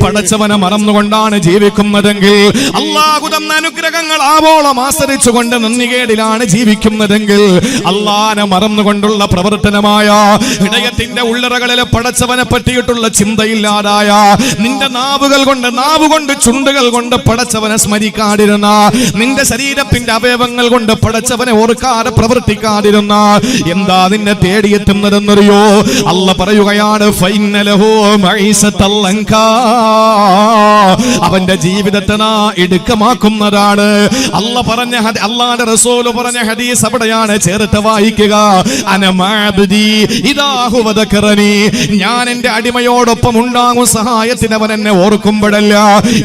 പടച്ചവനെ മറന്നുകൊണ്ടാണ് ജീവിക്കുന്നതെങ്കിൽ, അല്ലാഹു തന്ന അനുഗ്രഹങ്ങൾ ആവോളം ആസ്വദിച്ചുകൊണ്ട് നന്ദികേടിലാണ് ജീവിക്കുന്നതെങ്കിൽ, അല്ലാഹനെ മറന്നുകൊണ്ടുള്ള പ്രവർത്തനമായ ഹൃദയത്തിന്റെ ഉള്ളറകളിലെ പടച്ചവനെ പറ്റിയിട്ടുള്ള ചിന്തയില്ലാതായ നിന്റെ നാവുകൊണ്ട് ചുണ്ടുകൾ കൊണ്ട് പടച്ചവനെ സ്മരിക്കാതിരുന്ന, നിന്റെ ശരീരത്തിന്റെ അവയവങ്ങൾ കൊണ്ട് പടച്ചവനെ ഓർക്കാതെ പ്രവർത്തിക്കാതിരുന്ന, എന്താ നിന്നെ തേടിയെത്തുന്നതെന്നറിയോ? അല്ലാഹ് പറയുകയാണ്, ഫൈനലഹു മഈസത്തൽ ലങ്കാ, അവന്റെ ജീവിതത്തെ ഇടുക്കമാക്കുന്നതാണ്. അല്ലാഹുവിന്റെ റസൂൽ പറഞ്ഞ ഹദീസ് അവിടെയാണ് ചേർത്ത് വായിക്കുക. ഞാൻ എന്റെ അടിമയോടൊപ്പം ഉണ്ടാകും സഹായത്തിന് അവൻ എന്നെ ഓർക്കുമ്പോഴല്ല.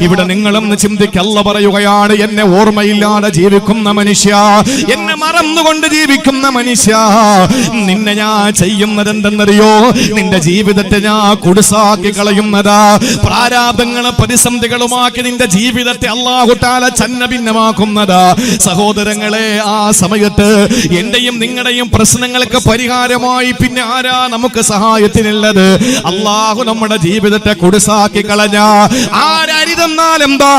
ഇവിടെ നിങ്ങളൊന്ന് ചിന്തിക്കുക. അല്ലാഹ് പറയുകയാണ്, എന്നെ ഓർമ്മയില്ലാതെ ജീവിക്കുന്ന മനുഷ്യ, എന്നെ മറന്നുകൊണ്ട് ജീവിക്കുന്ന മനുഷ്യ, നിന്നെ ഞാൻ ചെയ്യുന്നത് എന്തെന്നറിയോ? നിന്റെ ജീവിതത്തെ ഞാൻ കുടുസാക്കി കളയുന്നതാ. പ്രാരാബ്ധങ്ങളും പ്രതിസന്ധികളുമാക്കി നിന്റെ ജീവിതത്തെ അല്ലാഹു തആല ഛന്നഭിന്നമാക്കുന്നതാ. സഹോദരങ്ങളെ, ആ സമയത്ത് എന്റെയും നിങ്ങളുടെയും പ്രശ്നങ്ങൾക്ക് പരിഹാരമായി പിന്നെ ആരാ നമുക്ക് സഹായത്തിനുള്ളത്? അല്ലാഹു നമ്മുടെ ജീവിതത്തെ കുടുസാക്കി കളഞ്ഞ, ആരരി തന്നാലെന്താ,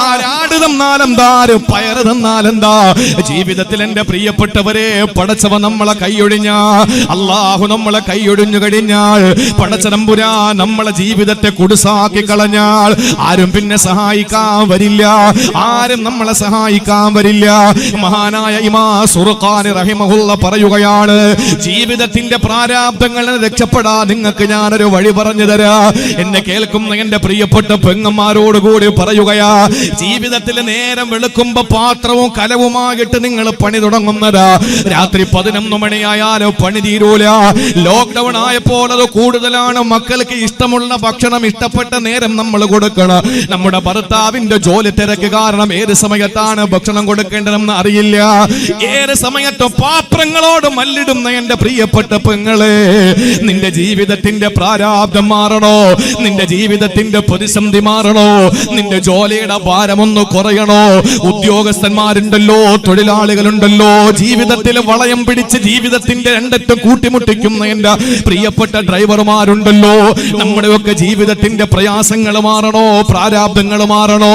ആരാട് തന്നാലെന്താ, ആര് പയറ് തന്നാലെന്താ? ജീവിതത്തിൽ എന്റെ പ്രിയപ്പെട്ടവരെ, പടച്ചവൻ നമ്മളെ കൈയൊഴിഞ്ഞ, അല്ലാഹു നമ്മളെ കൈയൊഴിഞ്ഞു കഴിഞ്ഞാൽ, പടച്ചതമ്പുരാ നമ്മളെ ജീവിതത്തെ കുടുസാക്കി കളഞ്ഞാൽ ആരും പിന്നെ സഹായിക്കാൻ വരില്ല, ആരും നമ്മളെ സഹായിക്കാൻ വരില്ല. മഹാനായ ഇമാം സുർഖാനി റഹിമഹുല്ലാഹ് പറയുകയാണ്, ജീവിതത്തിന്റെ പ്രാരാബ്ധങ്ങളിൽ രക്ഷപ്പെടാൻ നിങ്ങൾക്ക് ഞാനൊരു വഴി പറഞ്ഞു തരാ. എന്നെ കേൾക്കുന്ന എന്റെ പ്രിയപ്പെട്ട പെങ്ങന്മാരോട് കൂടി പറയുകയാ, ജീവിതത്തിൽ നേരം വെളുക്കുമ്പോ പാത്രവും കലവുമായിട്ട് നിങ്ങൾ പണി തുടങ്ങുന്നതാ. രാത്രി 11 മണിയായാലും പണി തീരൂല. ലോക്ക്ഡൌൺ ആയപ്പോൾ അത് കൂടുതലാണ്. മക്കൾക്ക് ഇഷ്ടമുള്ള ഭക്ഷണം ഇഷ്ടപ്പെട്ട നേരം നമ്മൾ കൊടുക്കണം. നമ്മുടെ ഭർത്താവിന്റെ ജോലി തിരക്ക് കാരണം ഏത് സമയത്താണ് ഭക്ഷണം കൊടുക്കേണ്ടതെന്ന് അറിയില്ല. ഏത് സമയത്തും പാത്രങ്ങളോട് മല്ലിടുന്ന എന്റെ പ്രിയപ്പെട്ട പെങ്ങളെ, നിന്റെ ജീവിതത്തിന്റെ പ്രാരാബ്ധം മാറണോ? നിന്റെ ജീവിതത്തിന്റെ പ്രതിസന്ധി മാറണോ? നിന്റെ ജോലിയുടെ ഭാരമൊന്ന് കുറയണോ? ഉദ്യോഗസ്ഥന്മാരുണ്ടല്ലോ, തൊഴിലാളികളുണ്ടല്ലോ, ജീവിതത്തിൽ വളയം പിടിച്ച് ജീവിതത്തിന്റെ രണ്ടറ്റം കൂട്ടിമുട്ടിക്കുന്ന എന്റെ പ്രിയപ്പെട്ട ഡ്രൈവർമാരുണ്ടല്ലോ, നമ്മുടെയൊക്കെ ജീവിതത്തിന്റെ പ്രയാസങ്ങൾ മാറണോ? പ്രാരാബ്ധങ്ങൾ മാറണോ?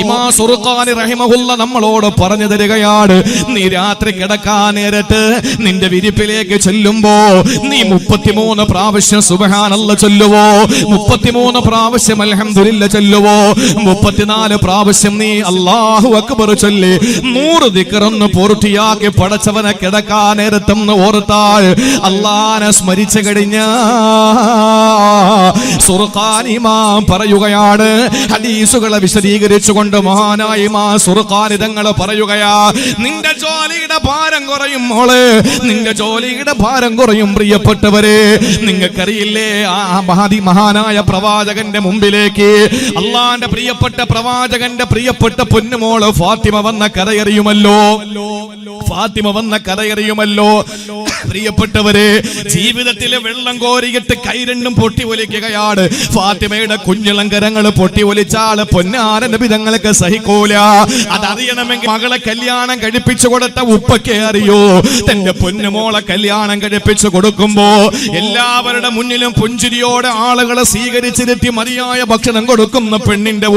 ഇമാം സുർഖാനി റഹിമഹുല്ലാഹ് നമ്മളോട് പറഞ്ഞു തരികയാണ്, നീ രാത്രി കിടക്കാൻ നേരത്ത് നിന്റെ വിരിപ്പിലേക്ക് ചെല്ലുമ്പോ നീ 33 പ്രാവശ്യം സുബ്ഹാനല്ലാഹ് ചൊല്ലുവോ? 33 പ്രാവശ്യം അൽഹംദുലില്ലാഹ് ചൊല്ലുവോ? 34 പ്രാവശ്യം നീ അല്ലാഹു അക്ബർ ചൊല്ലി 100 ദിക്റൊന്ന് പൂർത്തിയാക്കി പടച്ചവനെ കിടക്കാൻ നേരത്തൊന്ന് ഓർത്താൽ, അല്ലാഹനെ സ്മരിച്ചു കഴിഞ്ഞ സുർഖാനി ഇമാം പറയുകയാണ്, ഹദീസുകളെ വിശദീകരിച്ചുകൊണ്ട് മഹാനായ ഇമാം സുർഖാനി തങ്ങൾ പറയുകയാ, നിന്റെ ജോലിയുടെ ഭാരം കുറയും മോളെ, നിന്റെ ജോലിയുടെ ഭാരം കുറയും. പ്രിയപ്പെട്ടവരെ, നിങ്ങൾക്കറിയില്ലേ, ആ മഹാനായ പ്രവാചകന്റെ മുമ്പിലേക്ക് അള്ളാന്റെ പ്രിയപ്പെട്ട പ്രവാചകന്റെ പ്രിയപ്പെട്ട പൊന്നുമോള് ഫാത്തിമ വന്ന കഥയറിയുമല്ലോ. ഫാത്തിമ വന്ന കഥയറിയുമല്ലോ. പ്രിയപ്പെട്ടവരെ, ജീവിതത്തിലെ വെള്ളം കോരിയിട്ട് കൈ രണ്ടും പൊട്ടി ഒലിക്കുകയാണ്. ഫാത്തിമയുടെ കുഞ്ഞിളം കരങ്ങൾ പൊട്ടി ഒലിച്ചാൽ പൊന്നാര നബി തങ്ങൾക്ക് സഹിക്കൂല. അതറിയണമെങ്കിൽ മകളെ കല്യാണം കഴിപ്പിച്ചു കൊടുത്ത ഉപ്പയ്ക്ക് അറിയോ. തന്റെ പൊന്നുമോളെ കല്യാണം കഴിപ്പിച്ചു കൊടുക്കുമ്പോ എല്ലാവരുടെ മുന്നിലും പുഞ്ചിരിയോടെ ആളുകളെ സ്വീകരിച്ചിരുത്തി മതിയായ ഭക്ഷണം കൊടുക്കുന്ന പെണ്ണിന്റെ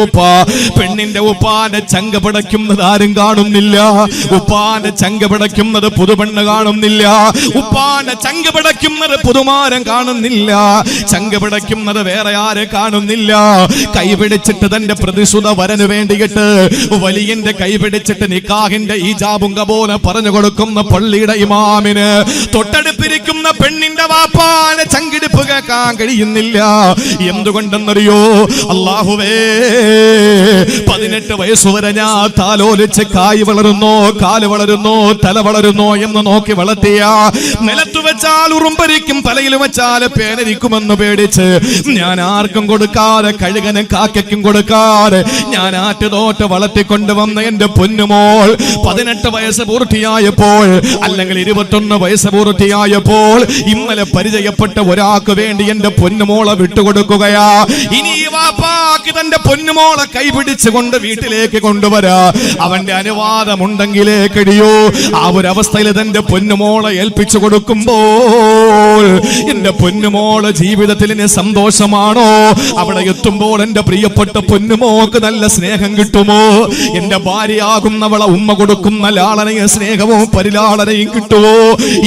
ഉപ്പാന്റെ ചങ്ക പിടയ്ക്കുന്നത് ആരും കാണുന്നില്ല. ഉപ്പാന്റെ ചങ്ക പിടയ്ക്കുന്നത് പുതുപെണ്ണ് കാണുന്നില്ല. ഉപ്പാന്റെ ചങ്ക പിടയ്ക്കുന്നത് പുതുമാരം കാണുന്നില്ല. ചങ്ക പിടയ്ക്കുന്നത് വേറെ ആരെ കാണുന്നില്ല. കൈപിടിച്ചിട്ട് തന്റെ പ്രതിസുത വരന് വേണ്ടിയിട്ട് വലിയന്റെ കൈപിടിച്ചിട്ട് നിക്കാഹിന്റെ ഈജാബും കബോല പറഞ്ഞു കൊടുക്കുന്ന പള്ളിയുടെ ഇമാമിന് തൊട്ടടുത്തിരിക്കുന്ന പെണ്ണിന്റെ വാപ്പാനെ ചങ്കിടിപ്പ് കേൾക്കാൻ കഴിയുന്നില്ല. എന്തുകൊണ്ടെന്നറിയോ? അല്ലാഹുവേ, 18 വയസ്സുവരെ ഞാൻ താലോലിച്ച് കായ് വളരുന്നോ, കാല് വളരുന്നോ, തല വളരുന്നോ എന്ന് നോക്കി വളർത്തിയ, നിലത്തു വെച്ചാൽ ഉറുമ്പരിക്കും, തലയിൽ വെച്ചാൽ പേനരിക്കുമെന്ന് പേടിച്ച് ഞാൻ ആർക്കും കൊടുക്കാതെ, കഴുകനും കാക്കയ്ക്കും കൊടുക്കാതെ ഞാൻ ആറ്റുതോട്ട് വളർത്തിക്കൊണ്ടുവന്ന എന്റെ പൊന്നുമോൾ 18 വയസ്സ് പൂർത്തിയായപ്പോൾ, അല്ലെങ്കിൽ 21 വയസ്സ് പൂർത്തിയായപ്പോൾ ഇന്നലെ പരിചയപ്പെട്ട ഒരാൾക്ക് വേണ്ടി എന്റെ പൊന്നുമോളെ വിട്ടുകൊടുക്കുകയാ. ഇനി വാപ്പാക്ക് തന്റെ പൊന്നുമോളെ കൈപിടിച്ചുകൊണ്ട് വീട്ടിലേക്ക് കൊണ്ടുവരാ. അവന്റെ അനുവാദമുണ്ടെങ്കിലേ കഴിയൂ. ആ ഒരു അവസ്ഥയിൽ തന്റെ പൊന്നുമോളെ ഏൽപ്പിച്ചു കൊടുക്കുമ്പോൾ എന്റെ പൊന്നുമോളെ ജീവിതത്തിൽ ഇനി സന്തോഷമാണോ? അവിടെ എത്തുമ്പോൾ എന്റെ പ്രിയപ്പെട്ട പൊന്നുമോക്ക് നല്ല സ്നേഹം കിട്ടുമോ? എന്റെ ഭാര്യയാകുന്നവളെ ഉമ്മ കൊടുക്കുന്ന ലാളനയും സ്നേഹവും പരിലാളനയും കിട്ടുമോ?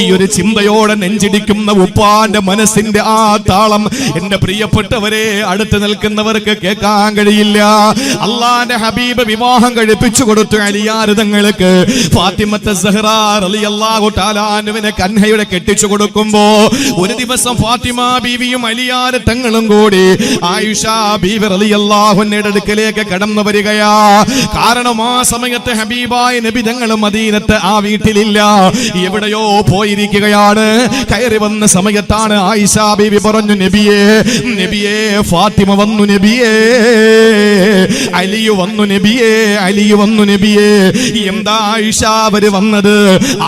ഈ ഒരു ചിന്തയോടെ നെഞ്ചിടിക്കുന്ന ഉപ്പാന്റെ മനസ്സിന്റെ ആ താളം എന്റെ പ്രിയപ്പെട്ടവരെ അടുത്ത് നിൽക്കുന്നവർക്ക് കേൾക്കാൻ കഴിയില്ല. അള്ളാന്റെ ഹബീബ് വിവാഹം കഴിപ്പിച്ചു കൊടുത്തു അലിയാർ തങ്ങൾക്ക്. ഫാത്തിമത്തെ സഹ്റ റളിയല്ലാഹു തആല അൻഹയെ കൻഹയുടെ കെട്ടിച്ചു കൊടുക്കുമ്പോ ഒരു ദിവസം ഫാത്തിമ ബീവിയും അലിയാർ തങ്ങളും കൂടി ആയിഷ ബീവി റളിയല്ലാഹു അൻഹയുടെ അടുക്കലേക്ക് കടന്നു വരികയാ. കാരണം ആ സമയത്ത് ഹബീബായ നബി തങ്ങൾ മദീനത്ത് ആ വീട്ടിലില്ല, എവിടെയോ പോയിരിക്കുകയാണ്. കയറി വന്ന സമയത്താണ് ആയിഷ ബീവി പറഞ്ഞു, നബിയേ നബിയേ ഫാത്തിമ വന്നു, നബിയേ അലിയു വന്നു, നബിയേ അലിയു വന്നു, നബിയേ. എന്താ ആയിഷ അവര് വന്നത്?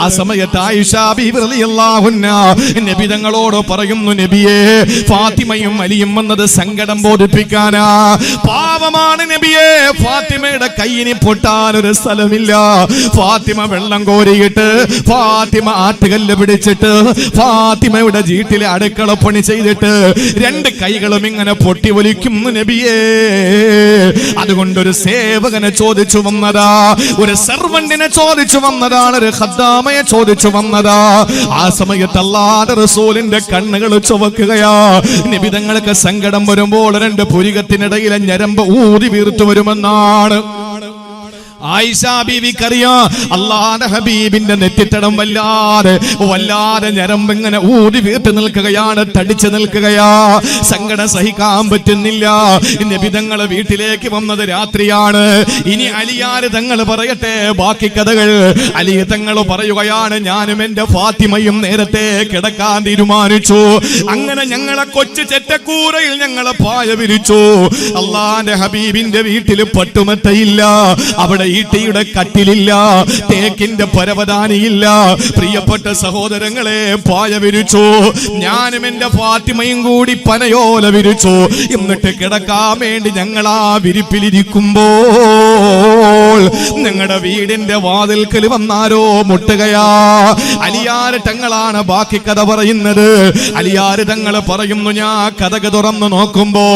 ആ സമയത്ത് ആയിഷ ബീവി റളിയല്ലാഹു അൻഹ നബി തങ്ങളോട് പറയുന്നു, നബിയേ ഫാത്തിമയും അലിയും വന്നത് സങ്കടം ബോധിപ്പിക്കാനാ. പാവമാണ് നബിയേ, ഫാത്തിമയുടെ കയ്യിന് പൊട്ടാനൊരു സ്ഥലമില്ല. ഫാത്തിമ വെള്ളം കോരിയിട്ട്, ഫാത്തിമ ആട്ടുകല്ല് പിടിച്ചിട്ട്, ഫാത്തിമയുടെ വീട്ടിലെ അടുക്കള പണി ചെയ്തിട്ട് രണ്ട് കൈകളും ഇങ്ങനെ പൊട്ടി ഒലിക്കുന്നു നബിയേ. അതുകൊണ്ടൊരു സേവകനെ ചോദിച്ചു വന്നതാ, ഒരു സർവന്റിനെ ചോദിച്ചു വന്നതാണ്, ഒരു ഖദ്ദാമയെ ചോദിച്ചു വന്നതാ. ആ സമയത്ത് അല്ലാഹുവിന്റെ റസൂലിന്റെ കണ്ണുകൾ ചുവക്കുകയാ. നബി തങ്ങൾക്ക് സങ്കടം വരുമ്പോൾ രണ്ട് പുരികത്തിനിടയിലെ ഞരമ്പ് ഊതി വീർത്തു വരുമെന്നാണ് ആയിഷ ബീവിക്കറിയാം. അല്ലാഹുവിന്റെ ഹബീബിന്റെ നെറ്റിത്തടം വല്ലാതെ ഞരമ്പ് ഇങ്ങനെ ഊതി വീർത്ത് നിൽക്കുകയാണ്, തടിച്ചു നിൽക്കുകയാ. സങ്കടം സഹിക്കാൻ പറ്റുന്നില്ല. നബി തങ്ങൾ വീട്ടിലേക്ക് വന്നത് രാത്രിയാണ്. ഇനി അലിയാര് തങ്ങൾ പറയട്ടെ ബാക്കി കഥകൾ. അലി തങ്ങൾ പറയുകയാണ്, ഞാനും എന്റെ ഫാത്തിമയും നേരത്തെ കിടക്കാൻ തീരുമാനിച്ചു. അങ്ങനെ ഞങ്ങളെ കൊച്ചു ചെറ്റക്കൂരയിൽ ഞങ്ങളെ പായ വിരിച്ചു. അല്ലാഹുവിന്റെ ഹബീബിന്റെ വീട്ടിൽ പട്ടുമെത്തയില്ല, അവിടെ ഈട്ടിയുടെ കട്ടിലില്ല, തേക്കിന്റെ പരവതാനിയില്ല. പ്രിയപ്പെട്ട സഹോദരങ്ങളെ, പായ വിരിച്ചു. ഞാനും എന്റെ ഫാത്തിമയും കൂടി പനയോല വിരിച്ചു. എന്നിട്ട് കിടക്കാൻ വേണ്ടി ഞങ്ങൾ ആ വിരിപ്പിലിരിക്കുമ്പോൾ ഞങ്ങളുടെ വീടിന്റെ വാതിൽക്കൽ വന്നാരോ മുട്ടുകയാ. അലിയാര് തങ്ങളാണ് ബാക്കി കഥ പറയുന്നത്. അലിയാര് തങ്ങൾ പറയുന്നു, ഞാൻ കഥക തുറന്നു നോക്കുമ്പോ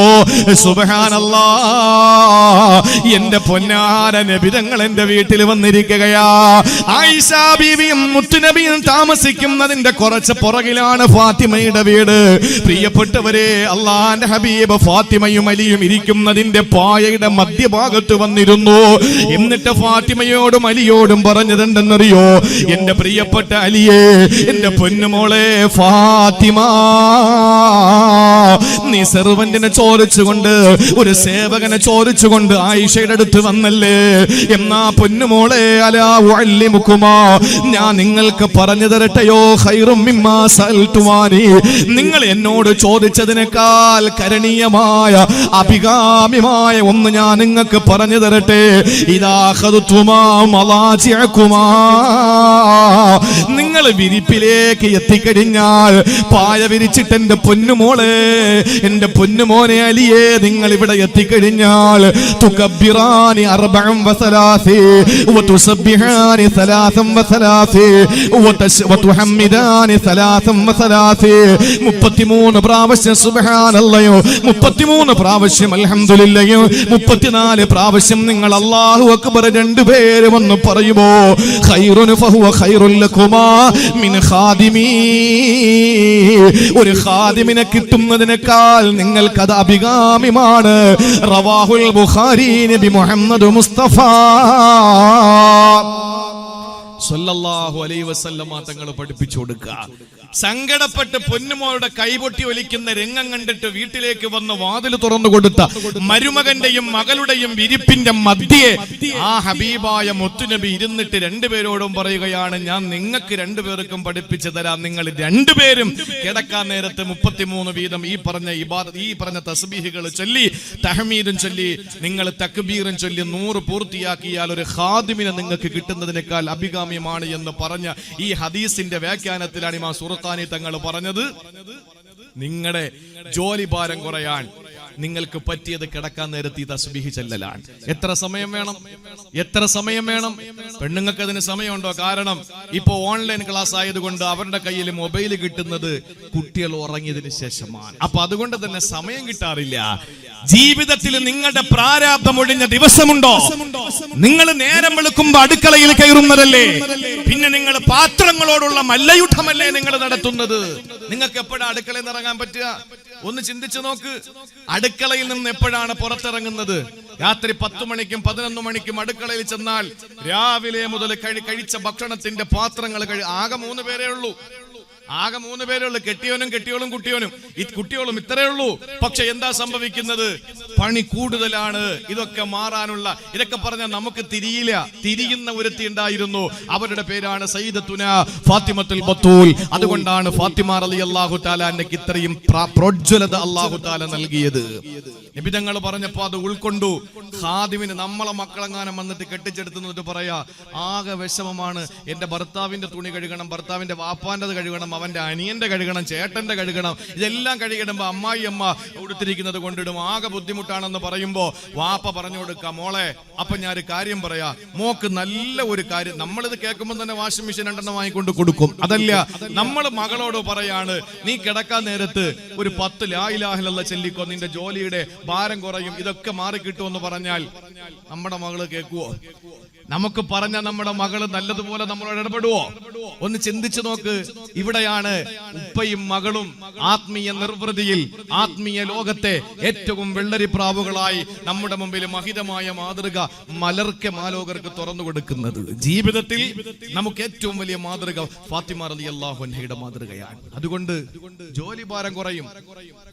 സുബ്ഹാനല്ലാഹ്, എന്റെ പൊന്നാര നബി തങ്ങൾ എന്റെ വീട്ടിൽ വന്നിരിക്കുകയാ. ആയിഷ ബീവിയും മുത്തുനബിയും താമസിക്കുന്നതിന്റെ കുറച്ച് പുറകിലാണ് ഫാത്തിമയുടെ വീട്. പ്രിയപ്പെട്ടവരെ, അല്ലാഹുവിന്റെ ഹബീബ് ഫാത്തിമയും അലിയും ഇരിക്കുന്നതിന്റെ പായയുടെ മധ്യഭാഗത്ത് വന്നിരുന്നു. എന്നിട്ട് ഫാത്തിമയോടും അലിയോടും പറഞ്ഞതെന്തെന്നറിയോ? എന്റെ പ്രിയപ്പെട്ട അലിയെ, എന്റെ പൊന്നുമോളെ ഫാത്തിമ, നീ സെർവന്റിനെ ചോദിച്ചുകൊണ്ട്, ഒരു സേവകനെ ചോദിച്ചുകൊണ്ട് ആയിഷയുടെ അടുത്ത് വന്നല്ലേ? എന്നാ പൊന്നുമോളെ, അലാ ഉഅല്ലിമുകുമാ, ഞാൻ നിങ്ങൾക്ക് പറഞ്ഞു തരട്ടെയോ? ഖൈറും മിമ്മാ സഅൽതുമാനി, നിങ്ങൾ എന്നോട് ചോദിച്ചതിനേക്കാൾ കരണീയമായ അഭികാമ്യമായ ഒന്ന് ഞാൻ നിങ്ങൾക്ക് പറഞ്ഞു തരട്ടെ. ഇദാ ഖദതുമാ മലാജിഅകുമാ, നിങ്ങൾ വിരിപ്പിലേക്ക് എത്തിക്കഴിഞ്ഞാൽ, പായ വിരിച്ചിട്ട് എന്റെ പൊന്നുമോളെ, എന്റെ പൊന്നുമോനെ അലിയെ, നിങ്ങൾ ഇവിടെ എത്തിക്കഴിഞ്ഞാൽ തുകബ്ബിറാനി അർബഅൻ വസലാസി വതുസബ്ബിഹാനി സലാസൻ വസലാസി വതുഹമ്മിദാനി സലാസൻ വസലാസി, 33 പ്രാവശ്യം സുബ്ഹാനല്ലാഹ്, 33 പ്രാവശ്യം അൽഹംദുലില്ലാഹ്, 34 പ്രാവശ്യം നിങ്ങൾ അല്ലാഹു അക്ബർ രണ്ടുപേരും ഒന്ന് പറയുമോ? ഖൈറുൻ ഫഹുവ ഖൈറുൽ ലകുമാ മിൻ ഖാദിമി, ഒരു ഖാദിമിനെ കിട്ടുന്നതിനേക്കാൾ നിങ്ങൾക്കത് അഭികാമ്യമാണ്. റവാഹുൽ ബുഖാരി, നബി മുഹമ്മദ് മുസ്തഫ സല്ലല്ലാഹു അലൈഹി വസല്ലമ തങ്ങൾ പഠിപ്പിച്ചു കൊടുക്കുക. സങ്കടപ്പെട്ട് പൊന്നുമോളുടെ കൈപൊട്ടി ഒലിക്കുന്ന രംഗം കണ്ടിട്ട് വീട്ടിലേക്ക് വന്ന് വാതിൽ തുറന്നു കൊടുത്ത മരുമകന്റെയും മകളുടെയും വിരിപ്പിന്റെ മധ്യേ ആ ഹബീബായ മുത്തുനബി ഇരുന്നിട്ട് രണ്ടുപേരോടും പറയുകയാണ്, ഞാൻ നിങ്ങൾക്ക് രണ്ടുപേർക്കും പഠിപ്പിച്ചു തരാം. നിങ്ങൾ രണ്ടുപേരും കിടക്കാൻ നേരത്ത് 33 വീതം ഈ പറഞ്ഞ തസ്ബീഹുകൾ ചൊല്ലി, തഹ്മീദും ചൊല്ലി, നിങ്ങൾ തക്ബീറും ചൊല്ലി 100 പൂർത്തിയാക്കിയാൽ ഒരു ഖാദിമിനെ നിങ്ങൾക്ക് കിട്ടുന്നതിനേക്കാൾ അഭികാമ്യമാണ് എന്ന് പറഞ്ഞ ഈ ഹദീസിന്റെ വ്യാഖ്യാനത്തിലാണ് ഇമാം സുറഖാനി തങ്ങൾ പറഞ്ഞത്, നിങ്ങളുടെ ജോലി ഭാരം കുറയാൻ, നിങ്ങൾക്ക് പറ്റിയത് കിടക്കാൻ നേരത്ത് ഈ തസ്ബീഹ് ചെല്ലലാണ്. എത്ര സമയം വേണം? എത്ര സമയം വേണം? പെണ്ണുങ്ങൾക്ക് അതിന് സമയമുണ്ടോ? കാരണം ഇപ്പൊ ഓൺലൈൻ ക്ലാസ് ആയതുകൊണ്ട് അവരുടെ കയ്യിൽ മൊബൈൽ കിട്ടുന്നത് കുട്ടികൾ ഉറങ്ങിയതിന് ശേഷമാണ്. അപ്പൊ അതുകൊണ്ട് തന്നെ സമയം കിട്ടാറില്ല. ജീവിതത്തിൽ നിങ്ങളുടെ പ്രാരാബ്ദം ഒഴിഞ്ഞ ദിവസമുണ്ടോ? നിങ്ങൾ നേരം വെളുക്കുമ്പോ അടുക്കളയിൽ കയറുന്നതല്ലേ? പിന്നെ നിങ്ങൾ പാത്രങ്ങളോടുള്ള മല്ലയുദ്ധമല്ലേ നിങ്ങൾ നടത്തുന്നത്? നിങ്ങൾക്ക് എപ്പോഴാണ് അടുക്കളയിൽ നിന്ന് ഇറങ്ങാൻ പറ്റുക? ഒന്ന് ചിന്തിച്ചു നോക്ക്. അടുക്കളയിൽ നിന്ന് എപ്പോഴാണ് പുറത്തിറങ്ങുന്നത്? രാത്രി 10 മണിക്കും 11 മണിക്കും അടുക്കളയിൽ ചെന്നാൽ രാവിലെ മുതൽ കഴിച്ച ഭക്ഷണത്തിന്റെ പാത്രങ്ങൾ ആകെ 3 പേരേ ഉള്ളൂ. ആകെ 3 പേരേ ഉള്ളൂ. കെട്ടിയോനും കുട്ടിയോളും ഇത്രയേ ഉള്ളൂ. പക്ഷെ എന്താ സംഭവിക്കുന്നത്? പണി കൂടുതലാണ്. ഇതൊക്കെ മാറാനുള്ള, ഇതൊക്കെ പറഞ്ഞാൽ നമുക്ക് തിരിയുന്ന ഒരുത്തി ഉണ്ടായിരുന്നു. അവരുടെ പേരാണ് സയ്യിദത്തുന ഫാത്തിമത്തുൽ ബത്തൂൽ. അതുകൊണ്ടാണ് ഫാത്തിമ റളിയല്ലാഹു തആല അന്നക്ക് ഇത്രയും പ്രോജ്വലത അല്ലാഹു തആല നൽകിയത്. നബി തങ്ങൾ പറഞ്ഞപ്പോ അത് ഉൾക്കൊണ്ടു. ഖാദിമിന് നമ്മളെ മക്കളെങ്ങാനും വന്നിട്ട് കെട്ടിച്ചെടുത്തുന്നിട്ട് പറയാ, ആകെ വിഷമമാണ്, എന്റെ ഭർത്താവിന്റെ തുണി കഴുകണം, ഭർത്താവിന്റെ വാപ്പാന്റെ കഴുകണം, അവന്റെ അനിയന്റെ കഴുകണം, ചേട്ടന്റെ കഴുകണം, ഇതെല്ലാം കഴുകിടുമ്പോ അമ്മായി അമ്മ ഉടുത്തിരിക്കുന്നത് കൊണ്ടിടും, ആകെ ബുദ്ധിമുട്ടാണെന്ന് പറയുമ്പോ വാപ്പ പറഞ്ഞു കൊടുക്കാം, മോളെ അപ്പൊ ഞാനൊരു കാര്യം പറയാ, മോക്ക് നല്ല ഒരു കാര്യം. നമ്മളിത് കേൾക്കുമ്പോൾ തന്നെ വാഷിംഗ് മെഷീൻ 2 വാങ്ങിക്കൊണ്ട് കൊടുക്കും. അതല്ല, നമ്മൾ മകളോട് പറയാണ്, നീ കിടക്കാൻ നേരത്ത് ഒരു 10 ലാ ഇലാഹ ഇല്ലല്ലാഹ് ചൊല്ലിക്കോ, നിന്റെ ജോലിയുടെ ഭാരം കുറയും, ഇതൊക്കെ മാറിക്കിട്ടുമെന്ന് പറഞ്ഞാൽ നമ്മുടെ മകള് കേൾക്കുവോ? നമുക്ക് പറഞ്ഞ നമ്മുടെ മകള് നല്ലതുപോലെ നമ്മളോട് ഇടപെടുവോ? ഒന്ന് ചിന്തിച്ചു നോക്ക്. ഇവിടെയാണ് ഉപ്പയും മകളും ആത്മീയ നിർവൃതിയിൽ, ആത്മീയ ലോകത്തെ ഏറ്റവും വെള്ളരിപ്രാവുകളായി നമ്മുടെ മുമ്പിൽ മഹിതമായ മാതൃക മാലോകർക്ക് തുറന്നു കൊടുക്കുന്നത്. ജീവിതത്തിൽ നമുക്ക് ഏറ്റവും വലിയ മാതൃക ഫാത്തിമ റളിയല്ലാഹു അൻഹയുടെ മാതൃകയാണ്. അതുകൊണ്ട് ജോലി ഭാരം കുറയും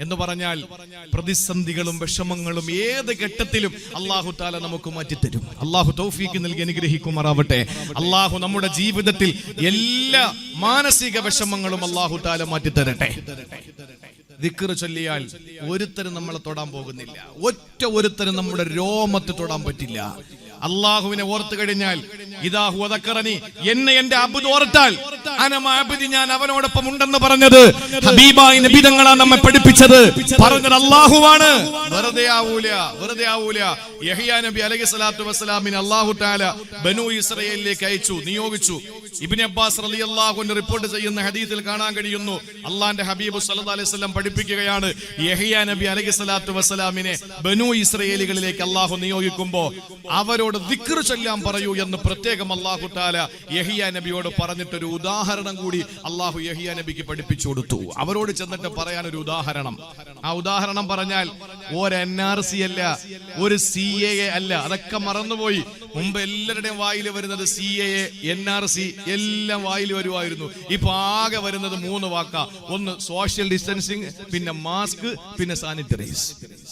എന്ന് പറഞ്ഞാൽ പ്രതിസന്ധികളും വിഷമങ്ങളും ഏത് ഘട്ടത്തിലും അല്ലാഹു തആല നമുക്ക് മാറ്റിത്തരും. അല്ലാഹു തൗഫീഖ് നൽകി അനുഗ്രഹിക്കുമാറാവട്ടെ. അല്ലാഹു നമ്മുടെ ജീവിതത്തിൽ എല്ലാ മാനസിക വിഷമങ്ങളും അല്ലാഹു തആല മാറ്റിത്തരട്ടെ. ദിക്ർ ചൊല്ലിയാൽ ഒരുത്തരും നമ്മളെ തൊടാൻ പോകുന്നില്ല. ഒറ്റ ഒരുത്തരും നമ്മുടെ രോമത്തെ തൊടാൻ പറ്റില്ല. അള്ളാഹുവിനെ ഓർത്തു കഴിഞ്ഞാൽ ഇദാ ഹുവ ദക്കറനി, എന്നെ എന്റെ അബ്ദ് ഓർത്താൽ അന മഅബ്ദി, ഞാൻ അവനോടൊപ്പം ഉണ്ടെന്ന് പറഞ്ഞത് ഹബീബായ നബി തങ്ങളാണ് നമ്മെ പഠിപ്പിച്ചത്. പറഞ്ഞത് അല്ലാഹുവാണ്. വെറുതെ ആവൂല. യഹ്യാ നബി അലൈഹി സ്വലാത്തു വസ്സലാമിനെ അല്ലാഹു തആല ബനൂ ഇസ്രായേലിലേക്ക് അയച്ചു, നിയോഗിച്ചു. ഇബ്നു അബ്ബാസ് റളിയല്ലാഹു അൻഹു റിപ്പോർട്ട് ചെയ്യുന്ന ഹദീസിൽ കാണാൻ കഴിയുന്നു, അല്ലാഹുവിന്റെ ഹബീബ് സല്ലല്ലാഹു അലൈഹി വസല്ലം പഠിപ്പിക്കുകയാണ്, യഹ്യാ നബി അലൈഹി സ്വലാത്തു വസ്സലാമിനെ ബനൂ ഇസ്രായേലികളിലേക്ക് അല്ലാഹു നിയോഗിക്കുമ്പോൾ അവരോട് ദിക്ർ ചൊല്ലാൻ പറയൂ എന്ന് പ്രത്യേകം അല്ലാഹു തആല യഹ്യാ നബിയോട് പറഞ്ഞിട്ടൊരു ഉദാഹരണം കൂടി അല്ലാഹു യഹ്യാ നബിക്ക് പഠിപ്പിച്ചു കൊടുത്തു. അവരോട് ചെന്നിട്ട് പറയാൻ ഒരു ഉദാഹരണം. ആ ഉദാഹരണം പറഞ്ഞാൽ ഒരു NRC അല്ല, ഒരു CAA അല്ല. അതൊക്കെ മറന്നുപോയി. മുമ്പ് എല്ലാവരുടെയും വായിൽ വരുന്നത് CAA, NRC എല്ലാം വായിൽ വരുമായിരുന്നു. ഇപ്പൊ ആകെ വരുന്നത് 3 വാക്കാ. ഒന്ന് സോഷ്യൽ ഡിസ്റ്റൻസിങ്, പിന്നെ മാസ്ക്, പിന്നെ സാനിറ്ററൈസ്.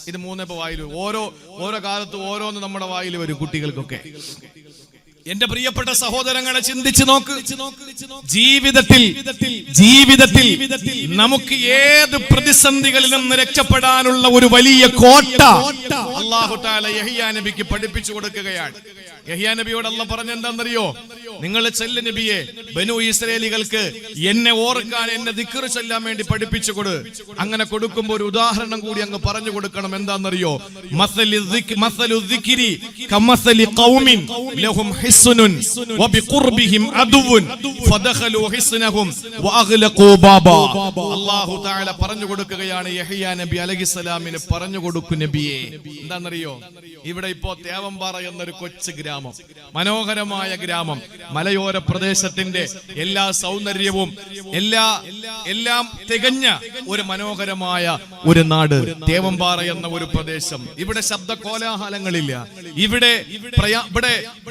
ഇത് 3 ഇപ്പൊ വായിൽ. ഓരോ കാലത്ത് ഓരോന്ന് നമ്മുടെ വായിൽ വരും കുട്ടികൾക്കൊക്കെ. എന്റെ പ്രിയപ്പെട്ട സഹോദരങ്ങളെ, ചിന്തിച്ചു നോക്ക്. ജീവിതത്തിൽ നമുക്ക് ഏത് പ്രതിസന്ധികളിൽ നിന്ന് രക്ഷപ്പെടാനുള്ള ഒരു വലിയ കോട്ട അല്ലാഹു തആല യഹ്യാ നബിക്ക് പഠിപ്പിച്ചു കൊടുക്കുകയാണ്. യഹ്യാ നബിയോട് അല്ലാഹു പറഞ്ഞെന്താണെന്നറിയോ? നിങ്ങൾ ചെല്ല് നബിയെ, ബനൂ ഇസ്രായേലികൾക്ക് എന്നെ ഓർക്കാൻ, എന്നെ ദിക്ർ ചൊല്ലാൻ വേണ്ടി പഠിപ്പിച്ചു കൊടു. അങ്ങനെ കൊടുക്കുമ്പോൾ ഒരു ഉദാഹരണം കൂടി അങ്ങ് പറഞ്ഞു കൊടുക്കണം. എന്താണെന്നറിയോ? മസലു ദിക്രി കമസലി ഖൗമിൻ ലഹും ഹിസ്നുൻ വബിഖുർബിഹിം അദുവൻ ഫദഖലു ഹിസ്നഹും വഅഗ്ലഖൂ ബാബാ. അല്ലാഹു തആല പറഞ്ഞു കൊടുക്കുകയാണ് യഹ്യാ നബി അലൈഹിസ്സലാമിന് പറഞ്ഞു കൊടുക്കു നബിയെ. എന്താണെന്നറിയോ? ഇവിടെ ഇപ്പോ തേവമ്പാറ എന്നൊരു കൊച്ചു ഗ്രാമം, മനോഹരമായ ഗ്രാമം, മലയോര പ്രദേശത്തിന്റെ എല്ലാ സൗന്ദര്യവും എല്ലാം തികഞ്ഞ ഒരു മനോഹരമായ ഒരു നാട് തേവമ്പാറ എന്ന ഒരു പ്രദേശം. ഇവിടെ ശബ്ദ കോലാഹലങ്ങളില്ല. ഇവിടെ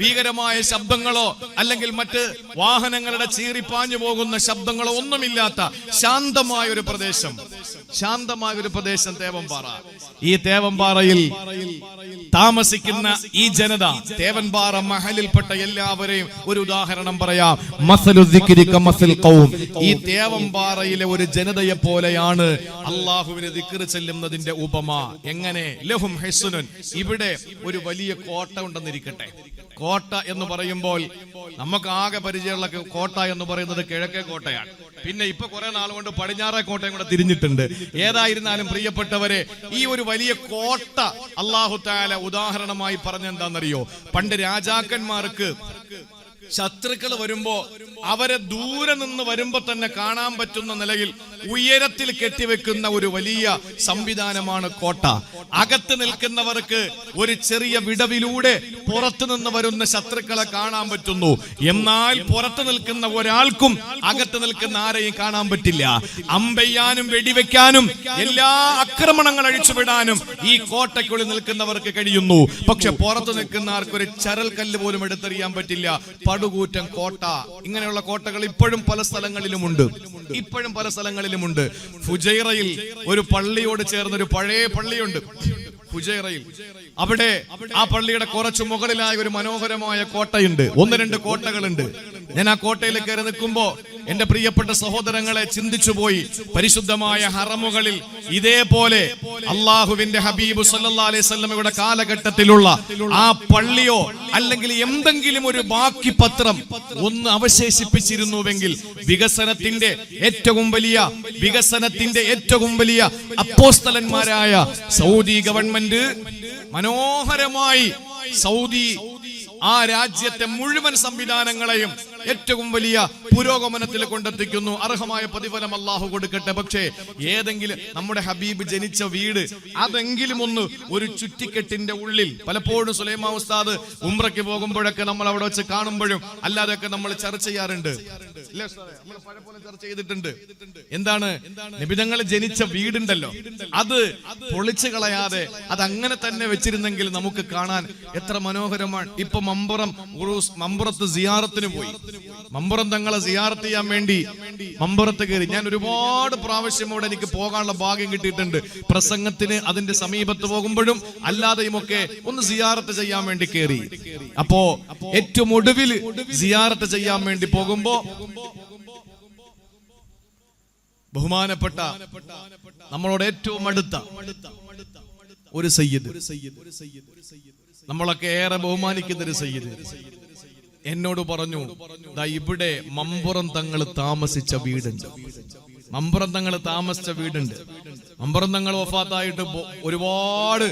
ഭീകരമായ ശബ്ദങ്ങളോ അല്ലെങ്കിൽ മറ്റ് വാഹനങ്ങളുടെ ചീറിപ്പാഞ്ഞു പോകുന്ന ശബ്ദങ്ങളോ ഒന്നുമില്ലാത്ത ശാന്തമായ ഒരു പ്രദേശം തേവമ്പാറ. ഈ തേവമ്പാറയിൽ താമസിക്കുന്ന ഈ ജനത, തേവൻപാറ മഹലിൽപ്പെട്ട എല്ലാവരെയും ഒരു ഉദാഹരണം പറയാം. മസലു ദിക്രി കമസൽ ഖൗം. ഈ തേവമ്പാറയിലെ ഒരു ജനതയെ പോലെയാണ് അല്ലാഹുവിനെ ദിക്ർ ചെല്ലുന്നതിന്റെ ഉപമ. എങ്ങനെ? ലഹും ഹിസ്നുൻ. ഇവിടെ ഒരു വലിയ കോട്ട ഉണ്ടെന്നിരിക്കട്ടെ. കോട്ട എന്ന് പറയുമ്പോൾ നമുക്ക് ആകെ പരിചയമുള്ള കോട്ട എന്ന് പറയുന്നത് കിഴക്കേ കോട്ടയാണ്. പിന്നെ ഇപ്പൊ കുറെ നാൾ കൊണ്ട് പടിഞ്ഞാറേ കോട്ടയും കൂടെ തിരിഞ്ഞിട്ടുണ്ട്. ഏതായിരുന്നാലും പ്രിയപ്പെട്ടവരെ, ഈ ഒരു വലിയ കോട്ട അല്ലാഹു തആല ഉദാഹരണമായി പറഞ്ഞെന്താണെന്നറിയോ? പണ്ട് രാജാക്കന്മാർക്ക് ശത്രുക്കൾ വരുമ്പോ അവരെ ദൂരെ നിന്ന് വരുമ്പോ തന്നെ കാണാൻ പറ്റുന്ന നിലയിൽ ഉയരത്തിൽ കെട്ടിവെക്കുന്ന ഒരു വലിയ സംവിധാനമാണ് കോട്ട. അകത്ത് നിൽക്കുന്നവർക്ക് ഒരു ചെറിയ വിടവിലൂടെ പുറത്തു നിന്ന് വരുന്ന ശത്രുക്കളെ കാണാൻ പറ്റുന്നു. എന്നാൽ പുറത്തു നിൽക്കുന്ന ഒരാൾക്കും അകത്ത് നിൽക്കുന്ന ആരെയും കാണാൻ പറ്റില്ല. അമ്പെയ്യാനും വെടിവെക്കാനും എല്ലാ ആക്രമണങ്ങൾ അഴിച്ചുവിടാനും ഈ കോട്ടയ്ക്കുള്ളിൽ നിൽക്കുന്നവർക്ക് കഴിയുന്നു. പക്ഷെ പുറത്തു നിൽക്കുന്ന ആർക്കൊരു ചരൽ കല്ല് പോലും എടുത്തെറിയാൻ പറ്റില്ല. പടുകൂറ്റൻ കോട്ട. ഇങ്ങനെയുള്ള കോട്ടകൾ ഇപ്പോഴും പല സ്ഥലങ്ങളിലുമുണ്ട്. ഫുജൈറയിൽ ഒരു പള്ളിയോട് ചേർന്നൊരു പഴയ പള്ളിയുണ്ട് ഫുജൈറയിൽ. അവിടെ ആ പള്ളിയുടെ കുറച്ച് മുകളിലായ ഒരു മനോഹരമായ കോട്ടയുണ്ട്. 1-2 കോട്ടകളുണ്ട്. ഞാൻ ആ കോട്ടയിൽ കയറി നിൽക്കുമ്പോ എന്റെ പ്രിയപ്പെട്ട സഹോദരങ്ങളെ ചിന്തിച്ചുപോയി. പരിശുദ്ധമായ ഹറമുകളിൽ ഇതേപോലെ അള്ളാഹുവിന്റെ ഹബീബ് സല്ലല്ലാഹു അലൈഹി വസല്ലമയുടെ കാലഘട്ടത്തിലുള്ള ആ പള്ളിയോ അല്ലെങ്കിൽ എന്തെങ്കിലും ഒരു ബാക്കി പത്രം ഒന്ന് അവശേഷിപ്പിച്ചിരുന്നുവെങ്കിൽ വികസനത്തിന്റെ ഏറ്റവും വലിയ അപ്പോസ്തലന്മാരായ സൗദി ഗവൺമെന്റ് മനോഹരമായി സൗദി ആ രാജ്യത്തെ മുഴുവൻ സംവിധാനങ്ങളെയും ഏറ്റവും വലിയ പുരോഗമനത്തിൽ കൊണ്ടെത്തിക്കുന്നു. അർഹമായ പ്രതിഫലം അല്ലാഹു കൊടുക്കട്ടെ. പക്ഷേ ഏതെങ്കിലും നമ്മുടെ ഹബീബ് ജനിച്ച വീട് അതെങ്കിലും ഒന്ന് ഒരു ചുറ്റിക്കെട്ടിന്റെ ഉള്ളിൽ, പലപ്പോഴും സുലൈമാൻ ഉസ്താദ് ഉംറയ്ക്ക് പോകുമ്പോഴൊക്കെ നമ്മൾ അവിടെ വെച്ച് കാണുമ്പോഴും അല്ലാതെയൊക്കെ നമ്മൾ ചർച്ച ചെയ്യാറുണ്ട്. നമ്മൾ പലപ്പോഴും ചർച്ച ചെയ്തിട്ടുണ്ട്. എന്താണ്? നബിതങ്ങൾ ജനിച്ച വീടുണ്ടല്ലോ, അത് പൊളിച്ചു കളയാതെ അത് അങ്ങനെ തന്നെ വെച്ചിരുന്നെങ്കിൽ നമുക്ക് കാണാൻ എത്ര മനോഹരമാണ്. ഇപ്പൊ മമ്പുറത്ത് സിയാറത്തിന് പോയി. മമ്പുറം തങ്ങളെ സിയാറത്ത് ചെയ്യാൻ വേണ്ടി മമ്പുറത്ത് കയറി. ഞാൻ ഒരുപാട് പ്രാവശ്യം അവിടെ എനിക്ക് പോകാനുള്ള ഭാഗ്യം കിട്ടിയിട്ടുണ്ട്. പ്രസംഗത്തിന് അതിന്റെ സമീപത്ത് പോകുമ്പോഴും അല്ലാതെയുമൊക്കെ ഒന്ന് സിയാറത്ത് ചെയ്യാൻ വേണ്ടി കയറി. അപ്പോ ഏറ്റവും ഒടുവിൽ സിയാറത്ത് ചെയ്യാൻ വേണ്ടി പോകുമ്പോ ബഹുമാനപ്പെട്ട നമ്മളോട് ഏറ്റവും അടുത്ത ഒരു സയ്യിദ്, നമ്മളൊക്കെ ഏറെ ബഹുമാനിക്കുന്ന ഒരു സയ്യിദ് എന്നോട് പറഞ്ഞു, ദാ ഇവിടെ മമ്പുറം തങ്ങൾ താമസിച്ച വീടുണ്ട്. മമ്പുറം തങ്ങൾ വഫാത്തായിട്ട് ഒരുപാട്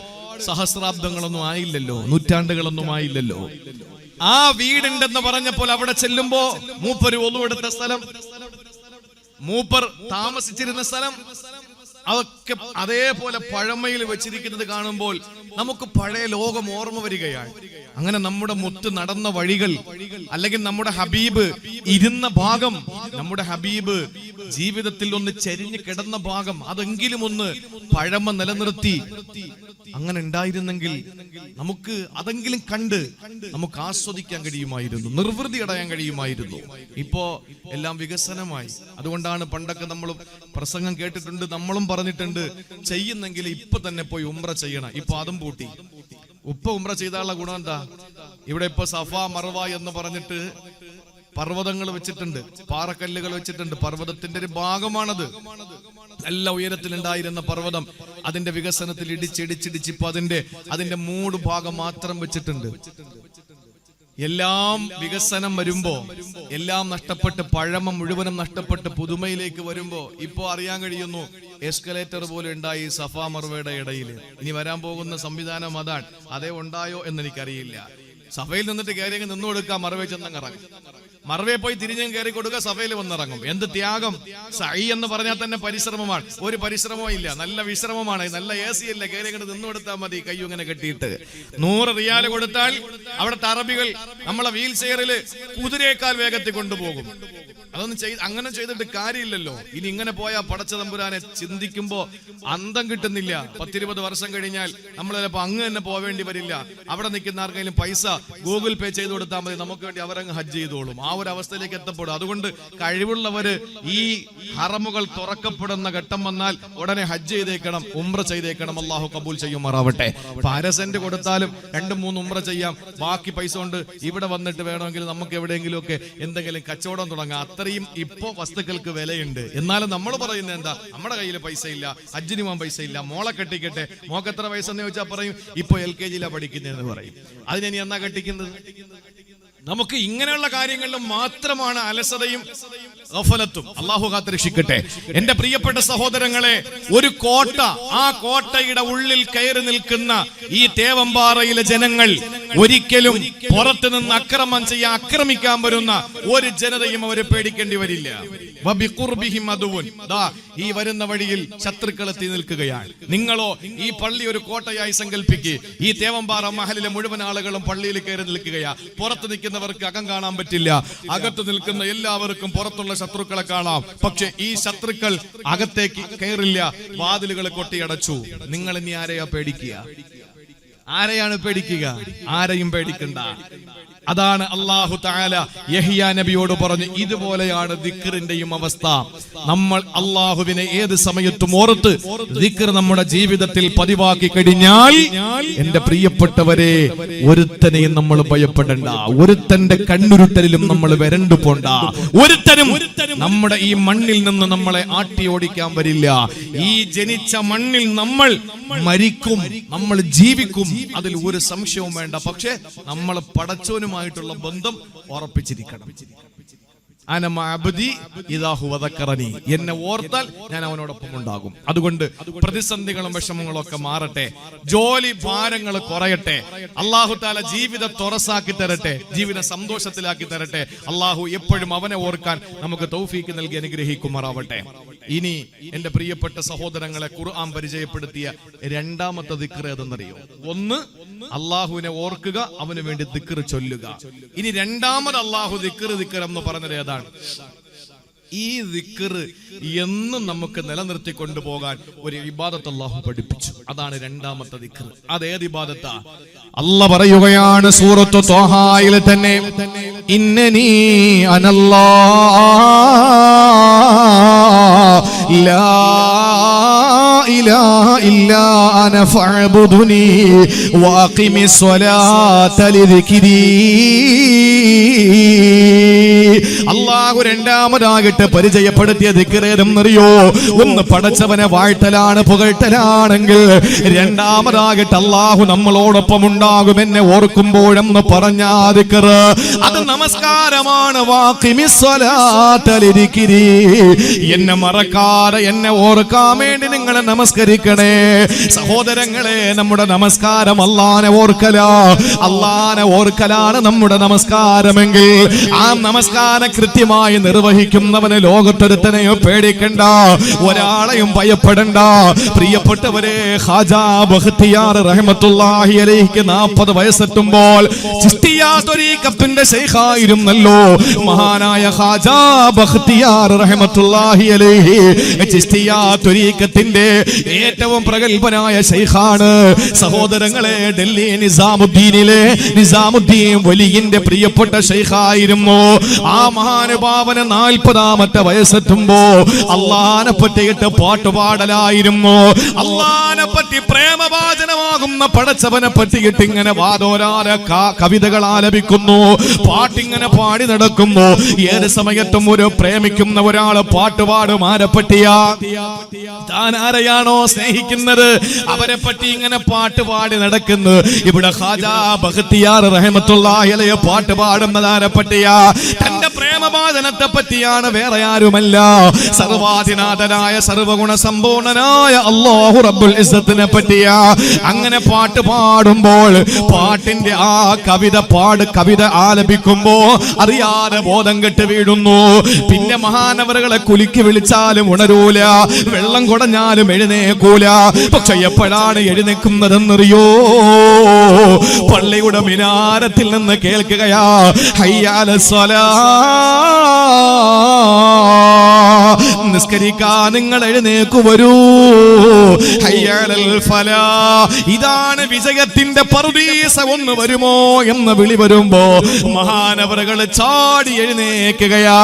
സഹസ്രാബ്ദങ്ങളൊന്നും ആയില്ലല്ലോ, നൂറ്റാണ്ടുകളൊന്നും ആയില്ലല്ലോ. ആ വീടുണ്ടെന്ന് പറഞ്ഞപ്പോൾ അവിടെ ചെല്ലുമ്പോ മൂപ്പര് ഒളുവെടുത്ത സ്ഥലം, മൂപ്പർ താമസിച്ചിരുന്ന സ്ഥലം അതൊക്കെ അതേപോലെ പഴമയിൽ വെച്ചിരിക്കുന്നത് കാണുമ്പോൾ നമുക്ക് പഴയ ലോകം ഓർമ്മ വരികയാണ്. അങ്ങനെ നമ്മുടെ മുത്ത് നടന്ന വഴികൾ, അല്ലെങ്കിൽ നമ്മുടെ ഹബീബ് ഇരുന്ന ഭാഗം, നമ്മുടെ ഹബീബ് ജീവിതത്തിൽ ഒന്ന് ചരിഞ്ഞു കിടന്ന ഭാഗം, അതെങ്കിലും ഒന്ന് പഴമ നിലനിർത്തി അങ്ങനെ ഉണ്ടായിരുന്നെങ്കിൽ നമുക്ക് അതെങ്കിലും കണ്ട് നമുക്ക് ആസ്വദിക്കാൻ കഴിയുമായിരുന്നു, നിർവൃതി അടയാൻ കഴിയുമായിരുന്നു. ഇപ്പോ എല്ലാം വികസനമായി. അതുകൊണ്ടാണ് പണ്ടൊക്കെ നമ്മൾ പ്രസംഗം കേട്ടിട്ടുണ്ട്, നമ്മളും പറഞ്ഞിട്ടുണ്ട്, ചെയ്യുന്നെങ്കിൽ ഇപ്പൊ തന്നെ പോയി ഉംറ ചെയ്യണം. ഇപ്പൊ അതും പൂട്ടി. ഉംറ ചെയ്താലുള്ള ഗുണം എന്താ? ഇവിടെ ഇപ്പൊ സഫ മർവ എന്ന് പറഞ്ഞിട്ട് പർവ്വതങ്ങൾ വെച്ചിട്ടുണ്ട്, പാറക്കല്ലുകൾ വെച്ചിട്ടുണ്ട്. പർവ്വതത്തിന്റെ ഒരു ഭാഗമാണത്. നല്ല ഉയരത്തിലുണ്ടായിരുന്ന പർവ്വതം അതിന്റെ വികസനത്തിൽ ഇടിച്ചിടിച്ചിടിച്ച് ഇപ്പൊ അതിന്റെ മൂട് ഭാഗം മാത്രം വെച്ചിട്ടുണ്ട്. എല്ലാം വികസനം വരുമ്പോ എല്ലാം നഷ്ടപ്പെട്ട്, പഴമ മുഴുവനും നഷ്ടപ്പെട്ട് പുതുമയിലേക്ക് വരുമ്പോ ഇപ്പോ അറിയാൻ കഴിയുന്നു എസ്കലേറ്റർ പോലെ ഉണ്ടായി സഫാ മർവയുടെ ഇടയിൽ. ഇനി വരാൻ പോകുന്ന സംവിധാനം അതാണ്. അതേ ഉണ്ടായോ എന്ന് എനിക്കറിയില്ല. സഫയിൽ നിന്നിട്ട് കയറി നിന്നു കൊടുക്കാം, മറവേ ചെന്നങ്ങിറങ്ങും. മറവേ പോയി തിരിഞ്ഞും കയറി കൊടുക്കുക, സഫയിൽ വന്നിറങ്ങും. എന്ത് ത്യാഗം! സഈ എന്ന് പറഞ്ഞാൽ തന്നെ പരിശ്രമമാണ്. ഒരു പരിശ്രമവും ഇല്ല, നല്ല വിശ്രമമാണ്. നല്ല AC അല്ല, കയറി ഇങ്ങോട്ട് നിന്നു കൊടുത്താൽ മതി. കയ്യും ഇങ്ങനെ കെട്ടിയിട്ട് 100 റിയാൽ കൊടുത്താൽ അവിടുത്തെ അറബികൾ നമ്മളെ വീൽ ചെയറിൽ കുതിരയേക്കാൾ വേഗത്തിൽ കൊണ്ടുപോകും. അതൊന്നും അങ്ങനെ ചെയ്തിട്ട് കാര്യമില്ലല്ലോ. ഇനി ഇങ്ങനെ പോയാൽ പടച്ച തമ്പുരാനെ ചിന്തിക്കുമ്പോ അന്തം കിട്ടുന്നില്ല. 10-20 വർഷം കഴിഞ്ഞാൽ നമ്മൾ ചിലപ്പോ അങ്ങ് തന്നെ പോവേണ്ടി വരില്ല. അവിടെ നിൽക്കുന്ന ആർക്കെങ്കിലും പൈസ ഗൂഗിൾ പേ ചെയ്ത് കൊടുത്താൽ മതി, നമുക്ക് വേണ്ടി അവരങ്ങ് ഹജ്ജ് ചെയ്തോളും. ആ ഒരു അവസ്ഥയിലേക്ക് എത്തപ്പെടും. അതുകൊണ്ട് കഴിവുള്ളവര് ഈ ഹറമുകൾ തുറക്കപ്പെടുന്ന ഘട്ടം വന്നാൽ ഉടനെ ഹജ്ജ് ചെയ്തേക്കണം, ഉംറ ചെയ്തേക്കണം. അള്ളാഹു കബൂൽ ചെയ്യുമാറാവട്ടെ. 1 സെന്റ് കൊടുത്താലും 2-3 ഉംറ ചെയ്യാം. ബാക്കി പൈസ കൊണ്ട് ഇവിടെ വന്നിട്ട് വേണമെങ്കിൽ നമുക്ക് എവിടെയെങ്കിലും ഒക്കെ എന്തെങ്കിലും കച്ചവടം തുടങ്ങാം. അത്രയും ഇപ്പോ വസ്തുക്കൾക്ക് വിലയുണ്ട്. എന്നാലും നമ്മൾ പറയുന്നത് എന്താ? നമ്മുടെ കയ്യിൽ പൈസ ഇല്ല, ഹജ്ജിന് പോകാൻ പൈസ ഇല്ല, മോളെ കെട്ടിക്കട്ടെ. മോക്ക് എത്ര വയസ്സെന്ന് ചോദിച്ചാൽ പറയും ഇപ്പൊ LKG പഠിക്കുന്നതെന്ന് പറയും. അതിനി എന്നാ കെട്ടിക്കുന്നത്? നമുക്ക് ഇങ്ങനെയുള്ള കാര്യങ്ങളിലും മാത്രമാണ് അലസതയും ഗഫലത്തും. അല്ലാഹു കാത്തുരക്ഷിക്കട്ടെ. എന്റെ പ്രിയപ്പെട്ട സഹോദരങ്ങളെ, ഒരു കോട്ട, ആ കോട്ടയുടെ ഉള്ളിൽ കയറി നിൽക്കുന്ന ഈ തേവമ്പാറയിലെ ജനങ്ങൾ ഒരിക്കലും പുറത്തു നിന്ന് ആക്രമിക്കാൻ വരുന്ന ഒരു ജനതയും അവരെ പേടിക്കേണ്ടി വരില്ല. ഈ വരുന്ന വഴിയിൽ ശത്രുക്കൾ എത്തി നിൽക്കുകയാണ്. നിങ്ങളോ ഈ പള്ളി ഒരു കോട്ടയായി സങ്കല്പിക്കുക. ഈ തേവമ്പാറ മഹലിലെ മുഴുവൻ ആളുകളും പള്ളിയിൽ കയറി നിൽക്കുകയാ. പുറത്ത് നിൽക്കുന്നവർക്ക് അകം കാണാൻ പറ്റില്ല, അകത്ത് നിൽക്കുന്ന എല്ലാവർക്കും പുറത്തുള്ള ശത്രുക്കളെ കാണാം. പക്ഷെ ഈ ശത്രുക്കൾ അകത്തേക്ക് കയറില്ല, വാതിലുകൾ കൊട്ടിയടച്ചു. നിങ്ങൾ ഇനി ആരെയാ പേടിക്കുക? ആരെയാണ് പേടിക്കുക? ആരെയും പേടിക്കണ്ട. അതാണ് അല്ലാഹു തആല യഹ്യാ നബിയോട് പറഞ്ഞു, ഇതുപോലെയാണ് ദിക്റിന്റെയും അവസ്ഥ. നമ്മൾ അല്ലാഹുവിനെ ഏത് സമയത്തും ഓർത്ത് ദിക്ർ നമ്മുടെ ജീവിതത്തിൽ പതിവാക്കി കഴിഞ്ഞാൽ എന്റെ പ്രിയപ്പെട്ടവരെ, ഒരുത്തനെയും നമ്മൾ ഭയപ്പെടണ്ട. ഒരുത്തന്റെ കണ്ണുരുട്ടലിലും നമ്മൾ വരണ്ടു പോണ്ട. ഒരുത്തനും നമ്മുടെ ഈ മണ്ണിൽ നിന്ന് നമ്മളെ ആട്ടി ഓടിക്കാൻ വരില്ല. ഈ ജനിച്ച മണ്ണിൽ നമ്മൾ മരിക്കും, നമ്മൾ ജീവിക്കും, അതിൽ ഒരു സംശയവും വേണ്ട. പക്ഷെ നമ്മൾ പടച്ചോനുമായിട്ടുള്ള ബന്ധം ഉറപ്പിച്ചിരിക്കണം. എന്നെ ഓർത്താൽ ഞാൻ അവനോടൊപ്പം ഉണ്ടാകും. അതുകൊണ്ട് പ്രതിസന്ധികളും വിഷമങ്ങളും ഒക്കെ മാറട്ടെ, ജോലി ഭാരങ്ങൾ കുറയട്ടെ, അല്ലാഹു തആല ജീവിതം തുറസാക്കി തരട്ടെ, ജീവിതം സന്തോഷത്തിലാക്കി തരട്ടെ. അല്ലാഹു എപ്പോഴും അവനെ ഓർക്കാൻ നമുക്ക് തൗഫീക്ക് നൽകി അനുഗ്രഹിക്കുമാറാവട്ടെ. ഇനി എന്റെ പ്രിയപ്പെട്ട സഹോദരങ്ങളെ, ഖുർആൻ പരിചയപ്പെടുത്തിയ രണ്ടാമത്തെ ദിക്ർ ഏതെന്നറിയോ? ഒന്ന്, അല്ലാഹുവിനെ ഓർക്കുക, അവന് വേണ്ടി ദിക്ർ ചൊല്ലുക. ഇനി രണ്ടാമത് അല്ലാഹു ദിക്ർ എന്ന് പറഞ്ഞത് ഏതാണ്? ഈ ദിക്ർ എന്നും നമുക്ക് നിലനിർത്തി കൊണ്ടുപോകാൻ ഒരു ഇബാദത്ത് അല്ലാഹു പഠിപ്പിച്ചു. അതാണ് രണ്ടാമത്തെ ദിക്ർ. അതേത് ഇബാദത്താ? അല്ലാഹു പറയുകയാണ് സൂറത്തു ത്വാഹയിൽ തന്നെ, ഇന്നനീ അനല്ലാഹ് ലാ ഇലാഹ ഇല്ലാ അന ഫഅബ്ദുനി വഅഖിമിസ് സ്വലാത ലിദിക്രി. അല്ലാഹു രണ്ടാമതായിട്ട് പരിചയപ്പെടുത്തിയ ദിക്ർ ഏതെന്നറിയോ? ഒന്ന് പടച്ചവനെ വാഴ്ത്തലാണ്, പുകഴ്ത്തലാണെങ്കിൽ രണ്ടാമതായിട്ട് അല്ലാഹു നമ്മളോടൊപ്പം ഉണ്ടാകും എന്നെ ഓർക്കുമ്പോഴെന്ന് പറഞ്ഞ ദിക്ർ, അത് നമസ്കാരമാണ്. വഅഖിമിസ് സ്വലാത ലിദിക്രി. എന്നെ മറക്കാതെ എന്നെ ഓർക്കാൻ വേണ്ടി നിങ്ങൾ നമസ്കരിക്കണേ. സഹോദരങ്ങളെ, നമ്മുടെ നമസ്കാരം അല്ലാഹനെ ഓർക്കലാ. അല്ലാഹനെ ഓർക്കലാണ് നമ്മുടെ നമസ്കാരമെങ്കിൽ ആ നമസ്കാരം കൃത്യമായി നിർവഹിക്കുന്നവന് ലോകത്തൊരുത്തനെയോ പേടിക്കണ്ട, ഒരാളെയും ഭയപ്പെടണ്ട. പ്രിയപ്പെട്ടവരെ, ഖാജാ ബഖ്തിയാർ റഹ്മത്തുള്ളാഹി അലൈഹിക്ക് 40 വയസ്സെത്തുമ്പോൾ ചിശ്തിയാ ത്വരീഖത്തിന്റെ ശൈഖായിരുന്നല്ലോ മഹാനായ ഖാജാ ബഖ്തിയാർ റഹ്മത്തുള്ളാഹി അലൈഹി. ചിശ്തിയാ ത്വരീഖത്തിന്റെ ഏറ്റവും പ്രഗൽഭനായ ശൈഖാണ്. സഹോദരങ്ങളെ, ഡൽഹി നിസാമുദ്ദീൻ വലിയിന്റെ പ്രിയപ്പെട്ട ശൈഖായിരുന്നു. ആ മഹാനുഭാവന് 40ാമത്തെ വയസ്സെത്തുമ്പോ അല്ലാഹനെ പറ്റിയിട്ട് പാട്ടുപാടലായിരുന്നു. അല്ലാഹനെ പറ്റി പ്രേമവാചനമാകുന്ന പടച്ചവനെ പറ്റിയിട്ട് ഇങ്ങനെ വാദോരാല കവിതകൾ ആലപിക്കുന്നു, പാട്ടിങ്ങനെ പാടി നടക്കുന്നു. ഏത് സമയത്തും ഒരു പ്രേമിക്കുന്ന ഒരാള് പാട്ടുപാടും. ആരെ പറ്റിയാ? താൻ ആരെയാണോ സ്നേഹിക്കുന്നത് അവരെ പറ്റി ഇങ്ങനെ പാട്ടുപാടി നടക്കുന്നു. ഇവിടെ ഖാജാ ബഖ്തിയാർ റഹ്മത്തുള്ളാഹി അലൈഹി പാട്ട് പാടുന്നത് ആരെ പറ്റിയാ? തന്റെ പ്രേമവാദനത്തെ പറ്റിയാണ്, വേറെ ആരുമല്ല. സർവാധിനാഥനായ സർവഗുണ സമ്പൂർണനായ അല്ലാഹു റബ്ബുൽ ഇസ്സത്തിനെ പറ്റിയാ. അങ്ങനെ പാട്ട് പാടുമ്പോൾ പാട്ടിന്റെ ആ കവിത ആലപിക്കുമ്പോ അറിയാതെ ബോധം കെട്ട് വീഴുന്നു. പിന്നെ മഹാനവറുകളെ കുലുക്കി വിളിച്ചാലും ഉണരൂല, വെള്ളം കുടഞ്ഞാലും എഴുന്നേക്കൂല. പക്ഷെ എപ്പോഴാണ് എഴുന്നേക്കുന്നതെന്നറിയോ? പള്ളിയുടെ മിനാരത്തിൽ നിന്ന് കേൾക്കുകയാ, ഹയ്യാലസ് സ്വലാഹ്, നിസ്കരിക്കാൻ നിങ്ങൾ എഴുന്നേക്കു വരൂ, ഹയ്യാലൽ ഫലാഹ്, ഇതാണ് വിജയത്തിന്റെ പറുദീസ, ഒന്ന് വരുമോ എന്ന് വിളി വരുമ്പോ മഹാനവറുകൾ ചാടി എഴുന്നേക്കുകയാ.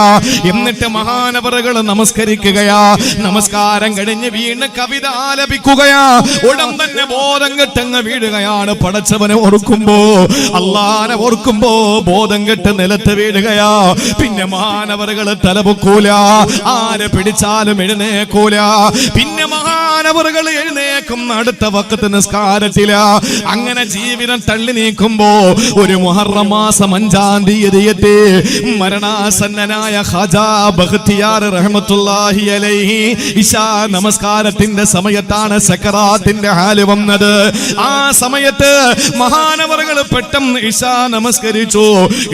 എന്നിട്ട് മഹാനവറുകൾ നമസ്കരിക്കുകയാ. നമസ്കാരം കഴിഞ്ഞ് വീണ് കവിത ആലപിക്കുകയാ. ഉടൻ തന്നെ ബോധം കെട്ടങ്ങ് വീഴുകയാണ്. പടച്ചവനെ ഓർക്കുമ്പോ, അല്ലാഹനെ ഓർക്കുമ്പോ ബോധം കെട്ട് നിലത്ത് വീഴുകയാ. പിന്നെ മഹാനവറുകൾ തലപൊക്കൂല, ആരെ പിടിച്ചാലും എഴുന്നേക്കൂല. പിന്നെ മഹാനവറുകൾ മഹാനവറുകൾ എഴുന്നേക്കുന്ന അടുത്ത വഖത്ത് നിസ്കാരത്തില. അങ്ങനെ ജീവിതം തള്ളി നീക്കുമ്പോ ഒരു മുഹറം മാസം 5-ാം തീയതി എത്തി മരണാസന്നനായ ഖാജാ ബഖ്തിയാർ റഹ്മത്തുള്ളാഹി അലൈഹി ഇശാ നമസ്കാരത്തിന്റെ സമയത്താണ് സക്കറാത്തിന്റെ ഹാല് വന്നത്. ആ സമയത്ത് മഹാനവറുകൾ പെട്ടെന്ന് ഇശാ നമസ്കരിച്ചു.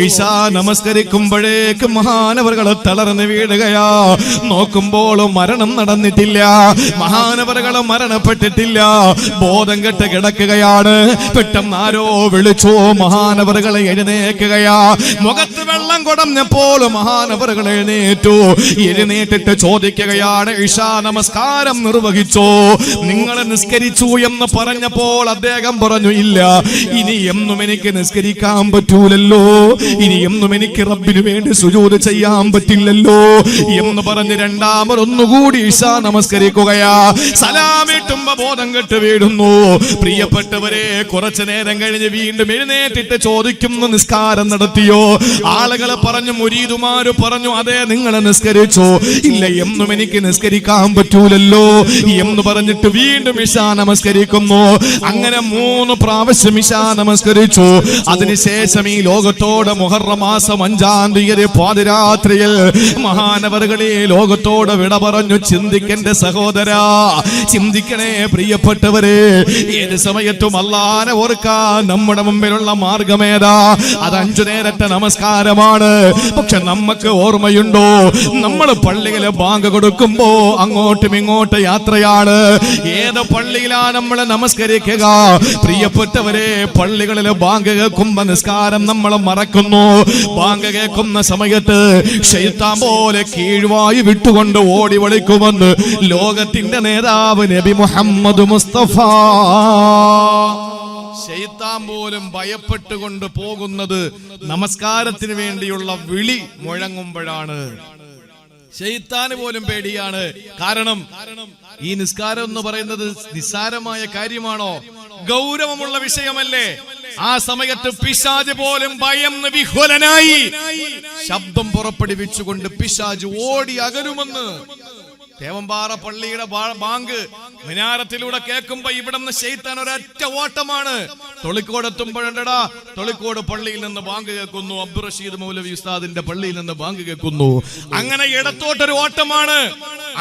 ഇശാ നമസ്കരിക്കുമ്പോഴേക്ക് മഹാനവറുകൾ തളർന്ന് വീഴുകയാ. നോക്കുമ്പോൾ മരണം നടന്നിട്ടില്ല, മഹാനവറുകൾ മരണപ്പെട്ടിട്ടില്ല, ബോധം കെട്ട് കിടക്കുകയാണ്. പെട്ടെന്ന് ആരോ വിളിച്ചു, മഹാനവറുകളെ എഴുന്നേൽക്കുകയാ. മുഖത്ത് വെള്ളം കുടഞ്ഞപ്പോൾ മഹാനവറുകൾ എഴുന്നേറ്റു. എഴുന്നേറ്റിട്ട് ചോദിക്കുകയാണ്, ഇശാ നമസ്കാരം നിർവഹിച്ചോ? നിങ്ങൾ നിസ്കരിച്ചു എന്ന് പറഞ്ഞപ്പോൾ അദ്ദേഹം പറഞ്ഞു, ഇല്ല, ഇനി എന്നും എനിക്ക് നിസ്കരിക്കാൻ പറ്റൂലല്ലോ, ഇനി എന്നും എനിക്ക് റബ്ബിന് വേണ്ടി സുജൂദ് ചെയ്യാൻ പറ്റില്ലല്ലോ എന്ന് പറഞ്ഞ് രണ്ടാമതൊന്നുകൂടി ഇശാ നമസ്കരിക്കുകയാ. സലാമിട്ടുമ്പോ ബോധം കെട്ട് വീഴുന്നു. പ്രിയപ്പെട്ടവരെ, കുറച്ചു നേരം കഴിഞ്ഞ് വീണ്ടും എഴുന്നേറ്റിട്ട് ചോദിക്കുന്നു, നിസ്കാരം നടത്തിയോ? ആളുകൾ പറഞ്ഞു, മുരീദുമാര് പറഞ്ഞു, അതെ നിങ്ങൾ നിസ്കരിച്ചോ? ഇല്ല, എന്നും എനിക്ക് നിസ്കരിക്കാൻ പറ്റൂലല്ലോ എന്ന് പറഞ്ഞിട്ട് വീണ്ടും ഇശാ നമസ്കരിക്കുന്നു. അങ്ങനെ 3 പ്രാവശ്യം ഇശാ നമസ്കരിച്ചു. അതിനുശേഷം ഈ ലോകത്തോട് മുഹറം മാസം 5-ാം തീയതി പാതിരാത്രിയിൽ മഹാനവറുകളെ ലോകത്തോട് വിട പറഞ്ഞു. ചിന്തിക്കന്റെ സഹോദരാ, ചിന്തിക്കണേ പ്രിയപ്പെട്ടവരെ. ഏത് സമയത്തും അല്ലാഹനെ ഓർക്കാൻ നമ്മുടെ മുമ്പിലുള്ള മാർഗമേതാ? അത് 5 നേരത്തെ നമസ്കാരമാണ്. പക്ഷെ നമുക്ക് ഓർമ്മയുണ്ടോ, നമ്മൾ പള്ളിയിലെ ബാങ്ക് കൊടുക്കുമ്പോ അങ്ങോട്ടും ഇങ്ങോട്ട് യാത്രയാണ്. ഏത് പള്ളിയിലാണ് നമ്മൾ നമസ്കരിക്കുക? പ്രിയപ്പെട്ടവരെ, പള്ളികളിലെ ബാങ്ക് കേൾക്കുമ്പോ നിസ്കാരം നമ്മൾ മറക്കുന്നു. ബാങ്ക് കേൾക്കുന്ന സമയത്ത് ശൈത്താൻ പോലെ കീഴ്വായി വിട്ടുകൊണ്ട് ഓടി വിളിക്കുമെന്ന് ലോകത്തിന്റെ നേതാവ് നബി മുഹമ്മദ് മുസ്തഫ. ശൈത്താൻ പോലും ഭയപ്പെട്ടുകൊണ്ട് പോകുന്നത് നമസ്കാരത്തിന് വേണ്ടിയുള്ള വിളി മുഴങ്ങുമ്പോഴാണ്. ശൈത്താന് പോലും പേടിയാണ്. കാരണം ഈ നിസ്കാരം എന്ന് പറയുന്നത് നിസ്സാരമായ കാര്യമാണോ? ഗൗരവമുള്ള വിഷയമല്ലേ? ആ സമയത്ത് പിശാച് പോലും ഭയന്ന് വിഹ്വലനായി ശബ്ദം പുറപ്പെടുവിച്ചുകൊണ്ട് പിശാച് ഓടി അകലുമെന്ന്. തേവമ്പാറ പള്ളിയുടെ ബാങ്ക് മിനാരത്തിലൂടെ കേൾക്കുമ്പോ ഇവിടുന്ന് ശൈത്താൻ ഒരൊറ്റ ഓട്ടമാണ്. തൊളിക്കോട് എത്തുമ്പോഴെടാ, തൊളിക്കോട് പള്ളിയിൽ നിന്ന് ബാങ്ക് കേൾക്കുന്നു, അബ്ദുർ റഷീദ് മൗലവി ഉസ്താദിന്റെ പള്ളിയിൽ നിന്ന് ബാങ്ക് കേൾക്കുന്നു. അങ്ങനെ ഇടത്തോട്ടൊരു ഓട്ടമാണ്.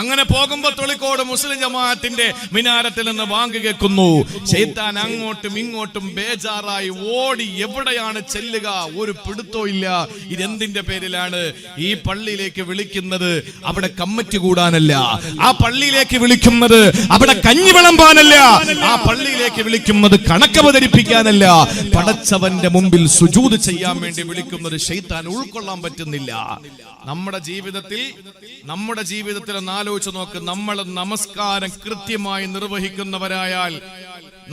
അങ്ങനെ പോകുമ്പോ തൊളിക്കോട് മുസ്ലിം ജമാഅത്തിന്റെ മിനാരത്തിൽ നിന്ന് ബാങ്ക് കേൾക്കുന്നു. ശൈത്താൻ അങ്ങോട്ടും ഇങ്ങോട്ടും ബേജാറായി ഓടി എവിടെയാണ് ചെല്ലുക ഒരു പിടുത്തോ ഇല്ല. ഇതെന്തിന്റെ പേരിലാണ്? ഈ പള്ളിയിലേക്ക് വിളിക്കുന്നത് അവിടെ കമ്മിറ്റി കൂടാനല്ല, ആ പള്ളിയിലേക്ക് വിളിക്കുന്നത് അവിടെ കഞ്ഞി വിളമ്പാനല്ല, ആ പള്ളിയിലേക്ക് വിളിക്കുന്നത് കണക്കവതരിപ്പിക്കാനല്ല, പടച്ചവന്റെ മുമ്പിൽ സുജൂദ് ചെയ്യാൻ വേണ്ടി വിളിക്കുന്നത് ശൈത്താൻ ഉൾക്കൊള്ളാൻ പറ്റുന്നില്ല. നമ്മുടെ ജീവിതത്തിൽ ഒന്ന് ആലോചിച്ച് നോക്ക്. നമ്മൾ നമസ്കാരം കൃത്യമായി നിർവഹിക്കുന്നവരായാൽ,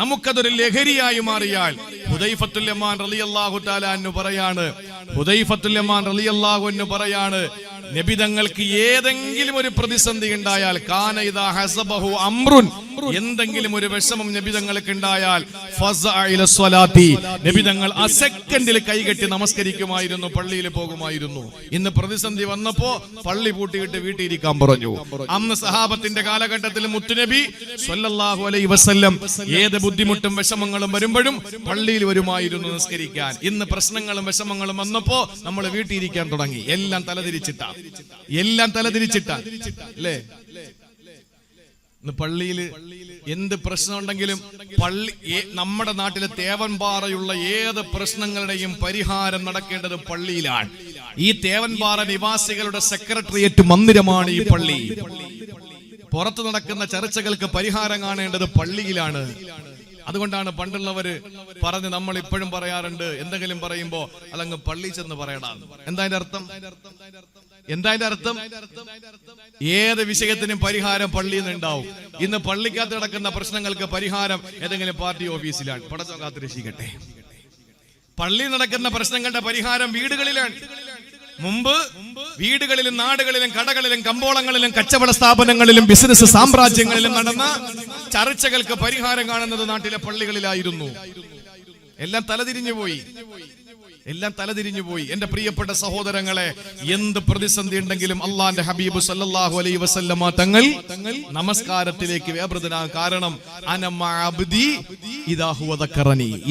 നമുക്കതൊരു ലഹരിയായി മാറിയാൽ, ഹുദൈഫത്തുൽ യമാൻ റളിയല്ലാഹു തആല അൻഹു പറയാണ്, നബി തങ്ങൾക്ക് ഏതെങ്കിലും ഒരു പ്രതിസന്ധി ഉണ്ടായാൽ, കാന ഇദാ ഹസബഹു അംറുൻ, എന്തെങ്കിലും ഒരു വിഷമം നബി തങ്ങൾക്ക് ഉണ്ടായാൽ, ഫസഅ ഇല സ്വലാത്തി, നബി തങ്ങൾ ആ സെക്കൻഡിൽ കൈകെട്ടി നമസ്കരിക്കുമായിരുന്നു, പള്ളിയിൽ പോകുമായിരുന്നു. ഇന്ന് പ്രതിസന്ധി വന്നപ്പോ പള്ളി പൂട്ടിയിട്ട് വീട്ടിലിരിക്കാൻ പറഞ്ഞു. അന്ന് സഹാബത്തിന്റെ കാലഘട്ടത്തിൽ മുത്തുനബി സ്വല്ലല്ലാഹു അലൈഹി വസല്ലം ഏത് ബുദ്ധിമുട്ടും വിഷമങ്ങളും വരുമ്പോഴും പള്ളിയിൽ വരുമായിരുന്നു നിസ്കരിക്കാൻ. ഇന്ന് പ്രശ്നങ്ങളും വിഷമങ്ങളും വന്നപ്പോ നമ്മൾ വീട്ടിലിരിക്കാൻ തുടങ്ങി. എല്ലാം തലതിരിച്ചിട്ടാ അല്ലേ? പള്ളിയിൽ എന്ത് പ്രശ്നം ഉണ്ടെങ്കിലും നമ്മുടെ നാട്ടിലെ തേവൻപാറയുള്ള ഏത് പ്രശ്നങ്ങളുടെയും പരിഹാരം നടക്കേണ്ടത് പള്ളിയിലാണ്. ഈ തേവൻപാറ നിവാസികളുടെ സെക്രട്ടേറിയറ്റ് മന്ദിരമാണ് ഈ പള്ളി. പുറത്ത് നടക്കുന്ന ചർച്ചകൾക്ക് പരിഹാരം കാണേണ്ടത് പള്ളിയിലാണ്. അതുകൊണ്ടാണ് പണ്ടുള്ളവര് പറഞ്ഞ്, നമ്മൾ ഇപ്പോഴും പറയാറുണ്ട്, എന്തെങ്കിലും പറയുമ്പോ അതങ്ങ് പള്ളി ചെന്ന് പറയണം. എന്താ അതിന്റെ അർത്ഥം? ഏത് വിഷയത്തിനും പരിഹാരം പള്ളിയിൽ നിന്ന് ഉണ്ടാവും. ഇന്ന് പള്ളിക്കകത്ത് നടക്കുന്ന പ്രശ്നങ്ങൾക്ക് പരിഹാരം ഏതെങ്കിലും പാർട്ടി ഓഫീസിലാണ്. പടച്ചോൻ കാത്തുരക്ഷിക്കട്ടെ. പള്ളിയിൽ നടക്കുന്ന പ്രശ്നങ്ങളുടെ പരിഹാരം വീടുകളിലാണ്. മുമ്പ് വീടുകളിലും നാടുകളിലും കടകളിലും കമ്പോളങ്ങളിലും കച്ചവട സ്ഥാപനങ്ങളിലും ബിസിനസ് സാമ്രാജ്യങ്ങളിലും നടന്ന ചർച്ചകൾക്ക് പരിഹാരം കാണുന്നത് നാട്ടിലെ പള്ളികളിലായിരുന്നു. എല്ലാം തലതിരിഞ്ഞു പോയി. എല്ലാം തലതിരിഞ്ഞു പോയി. എന്റെ പ്രിയപ്പെട്ട സഹോദരങ്ങളെ, എന്ത് പ്രതിസന്ധി ഉണ്ടെങ്കിലും അള്ളാന്റെ ഹബീബ് സല്ലല്ലാഹു അലൈഹി വസല്ലമ തങ്ങൾ നമസ്കാരത്തിലേക്ക് വ്യാപൃതനാകും. കാരണം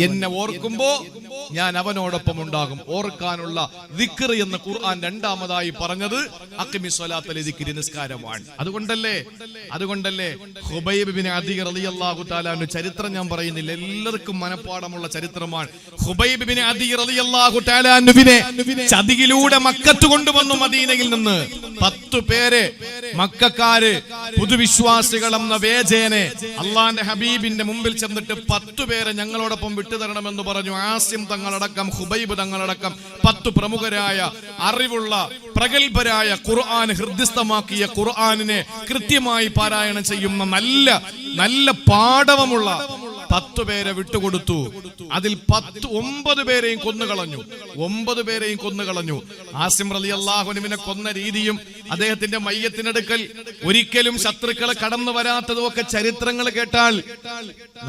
എന്നെ ഓർക്കുമ്പോ ഞാൻ അവനോടൊപ്പം ഉണ്ടാകും. ഓർക്കാനുള്ള ദിക്ർ എന്ന് ഖുർആൻ രണ്ടാമതായി പറഞ്ഞത് അഖിമിസ് സ്വലാത്ത ലിദിക്രി, നിസ്കാരമാണ്. അതുകൊണ്ടല്ലേ ഖുബൈബ് ബിൻ അദി റളിയല്ലാഹു തആല അൻഹു, ചരിത്രം ഞാൻ പറയുന്നില്ല, എല്ലാവർക്കും മനപ്പാടമുള്ള ചരിത്രമാണ്. ഖുബൈബ് ബിൻ അദി റളിയല്ലാഹു തആല അൻഹുവിനെ ചതിയിലൂടെ മക്കത്ത് കൊണ്ടുവന്നു. മദീനയിൽ നിന്ന് 10 പേരെ മക്കക്കാര് പുതുവിശ്വാസികൾ എന്ന വേജേനെ അള്ളാന്റെ ഹബീബിന്റെ മുമ്പിൽ ചെന്നിട്ട് 10 പേരെ ഞങ്ങളോടൊപ്പം വിട്ടുതരണമെന്ന് പറഞ്ഞു. ആസിം തങ്ങളടക്കം ഖുബൈബ് തങ്ങളടക്കം 10 പ്രമുഖരായ അറിവുള്ള പ്രഗത്ഭരായ ഖുർആൻ ഹൃദ്യസ്ഥമാക്കിയ ഖുർആനിനെ കൃത്യമായി പാരായണം ചെയ്യുന്ന നല്ല പാഠവമുള്ള 10 പേരെ വിട്ടുകൊടുത്തു. അതിൽ 9 പേരെയും കൊന്നുകളഞ്ഞു. ആസിം റളിയല്ലാഹു അൻഹുവിനെ കൊന്ന രീതിയും അദ്ദേഹത്തിന്റെ മയ്യത്തിനടുക്കൽ ഒരിക്കലും ശത്രുക്കളെ കടന്നു വരാത്തതും ഒക്കെ ചരിത്രങ്ങൾ കേട്ടാൽ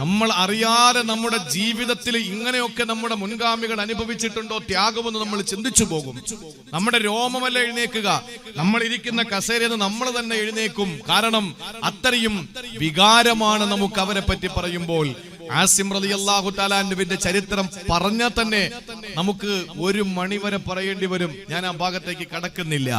നമ്മൾ അറിയാതെ നമ്മുടെ ജീവിതത്തിൽ ഇങ്ങനെയൊക്കെ നമ്മുടെ മുൻഗാമികൾ അനുഭവിച്ചിട്ടുണ്ടോ ത്യാഗമെന്ന് നമ്മൾ ചിന്തിച്ചു പോകും. നമ്മുടെ രോമമല്ല എഴുന്നേക്കുക, നമ്മൾ ഇരിക്കുന്ന കസേരയിൽ നമ്മൾ തന്നെ എഴുന്നേക്കും. കാരണം അത്രയും വികാരമാണ് നമുക്ക് അവരെ പറ്റി പറയുമ്പോൾ. ആസിം റളിയല്ലാഹു തആല അൻഹുവിന്റെ ചരിത്രം പറഞ്ഞാൽ തന്നെ നമുക്ക് 1 മണി വരെ പറയേണ്ടി വരും. ഞാൻ ആ ഭാഗത്തേക്ക് കടക്കുന്നില്ല.